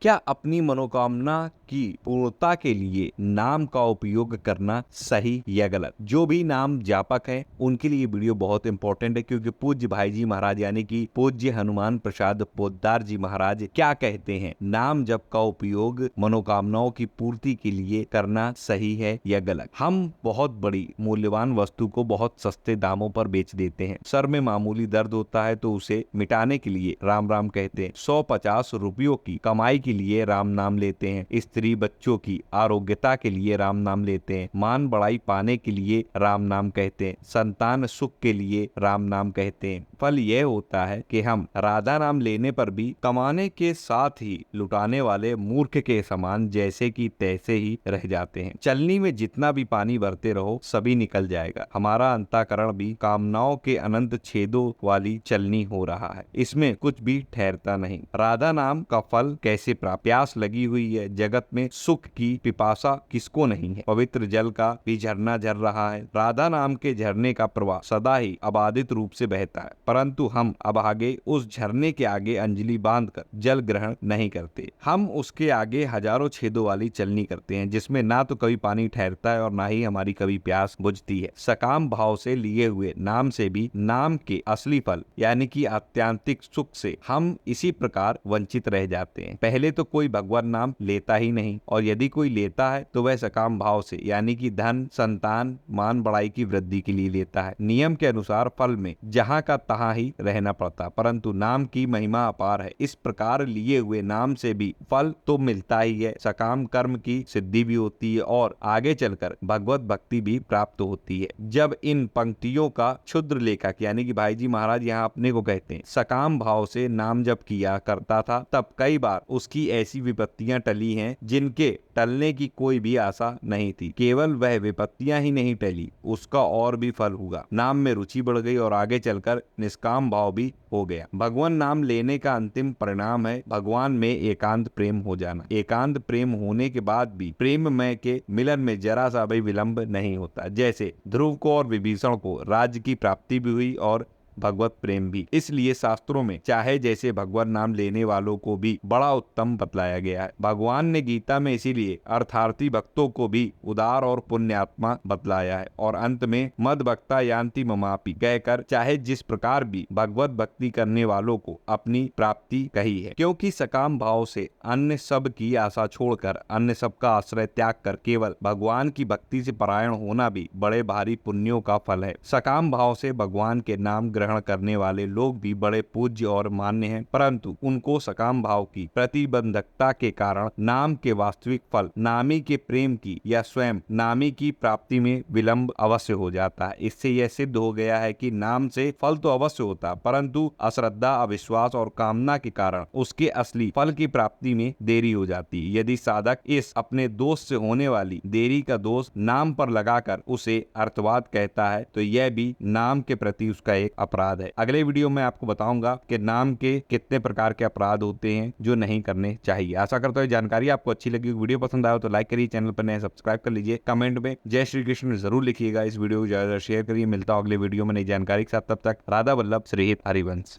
क्या अपनी मनोकामना की पूर्णता के लिए नाम का उपयोग करना सही या गलत? जो भी नाम जापक हैं उनके लिए वीडियो बहुत इंपॉर्टेंट है, क्योंकि पूज्य भाई जी महाराज यानी कि पूज्य हनुमान प्रसाद पोद्दार जी महाराज क्या कहते हैं, नाम जप का उपयोग मनोकामनाओं की पूर्ति के लिए करना सही है या गलत? हम बहुत बड़ी मूल्यवान वस्तु को बहुत सस्ते दामों पर बेच देते हैं। सर में मामूली दर्द होता है तो उसे मिटाने के लिए राम राम कहते हैं। 150 रुपयों की कमाई के लिए राम नाम लेते हैं। स्त्री बच्चों की आरोग्यता के लिए राम नाम लेते हैं। मान बढ़ाई पाने के लिए राम नाम कहते हैं। संतान सुख के लिए राम नाम कहते हैं। फल यह होता है कि हम राधा नाम लेने पर भी कमाने के साथ ही लुटाने वाले मूर्ख के समान जैसे कि तैसे ही रह जाते हैं। चलनी में जितना भी पानी भरते रहो सभी निकल जाएगा। हमारा अंतःकरण भी कामनाओं के अनंत छेदों वाली चलनी हो रहा है, इसमें कुछ भी ठहरता नहीं। राधा नाम का फल कैसे प्राप्त? प्यास लगी हुई है जगत में, सुख की पिपासा किसको नहीं है? पवित्र जल का भी झरना झर रहा है। राधा नाम के झरने का प्रवाह सदा ही अबाधित रूप से बहता है, परंतु हम अभागे उस झरने के आगे अंजलि बांधकर जल ग्रहण नहीं करते। हम उसके आगे हजारों छेदों वाली चलनी करते हैं, जिसमें ना तो कभी पानी ठहरता है और ना ही हमारी कभी प्यास बुझती है। सकाम भाव से लिए हुए नाम से भी नाम के असली फल यानी कि आत्यांतिक सुख से हम इसी प्रकार वंचित रह जाते हैं। पहले तो कोई भगवान नाम लेता ही नहीं, और यदि कोई लेता है तो वह सकाम भाव से यानी कि धन, संतान, मान बढ़ाई की वृद्धि के लिए लेता है। नियम के अनुसार फल में जहाँ का तहाँ ही रहना पड़ता, परंतु नाम की महिमा अपार है। इस प्रकार लिए हुए नाम से भी फल तो मिलता ही है, सकाम कर्म की सिद्धि भी होती है और आगे चलकर भगवत भक्ति भी प्राप्त होती है। जब इन पंक्तियों का क्षुद्र लेखक यानी कि भाई जी महाराज यहाँ अपने को कहते हैं सकाम भाव से नाम जप किया करता था, तब कई बार उसकी ऐसी विपत्तियां टली हैं जिनके टलने की कोई भी आशा नहीं थी। केवल वह विपत्तियां ही नहीं टली, उसका और भी फल हुआ। नाम में रुचि बढ़ गई और आगे चलकर निष्काम भाव भी हो गया। भगवान नाम लेने का अंतिम परिणाम है भगवान में एकांत प्रेम हो जाना। एकांत प्रेम होने के बाद भी प्रेममय के मिलन में जरा सा भी विलंब नहीं होता। जैसे ध्रुव को और विभीषण को राज्य की प्राप्ति भी हुई और भगवत प्रेम भी। इसलिए शास्त्रों में चाहे जैसे भगवान नाम लेने वालों को भी बड़ा उत्तम बतलाया गया है। भगवान ने गीता में इसीलिए अर्थार्थी भक्तों को भी उदार और पुण्यात्मा बतलाया है, और अंत में मद भक्ता यान्ति ममापि कहकर चाहे जिस प्रकार भी भगवत भक्ति करने वालों को अपनी प्राप्ति कही है। क्योंकि सकाम भाव से अन्य सब की आशा छोड़कर, अन्य सब का आश्रय त्याग कर केवल भगवान की भक्ति से परायण होना भी बड़े भारी पुण्यों का फल है। सकाम भाव से भगवान के नाम ग्रहण करने वाले लोग भी बड़े पूज्य और मान्य हैं, परंतु उनको सकाम भाव की प्रतिबंधकता के कारण नाम के वास्तविक फल नामी के प्रेम की या स्वयं नामी की प्राप्ति में विलंब अवश्य हो जाता है। इससे यह सिद्ध हो गया है कि नाम से फल तो अवश्य होता, परंतु अश्रद्धा, अविश्वास और कामना के कारण उसके असली फल की प्राप्ति में देरी हो जाती है। यदि साधक इस अपने दोष से होने वाली देरी का दोष नाम पर लगाकर उसे अर्थवाद कहता है तो यह भी नाम के प्रति उसका एक अपराध है। अगले वीडियो में आपको बताऊंगा कि नाम के कितने प्रकार के अपराध होते हैं जो नहीं करने चाहिए। आशा करता हूँ जानकारी आपको अच्छी लगी। वीडियो पसंद आया तो लाइक करिए, चैनल पर नए सब्सक्राइब कर लीजिए, कमेंट में जय श्री कृष्ण जरूर लिखिएगा। इस वीडियो को ज्यादा शेयर करिए। मिलता हूं अगले वीडियो में नई जानकारी के साथ, तब तक राधा वल्लभ श्रीहित हरिवंश।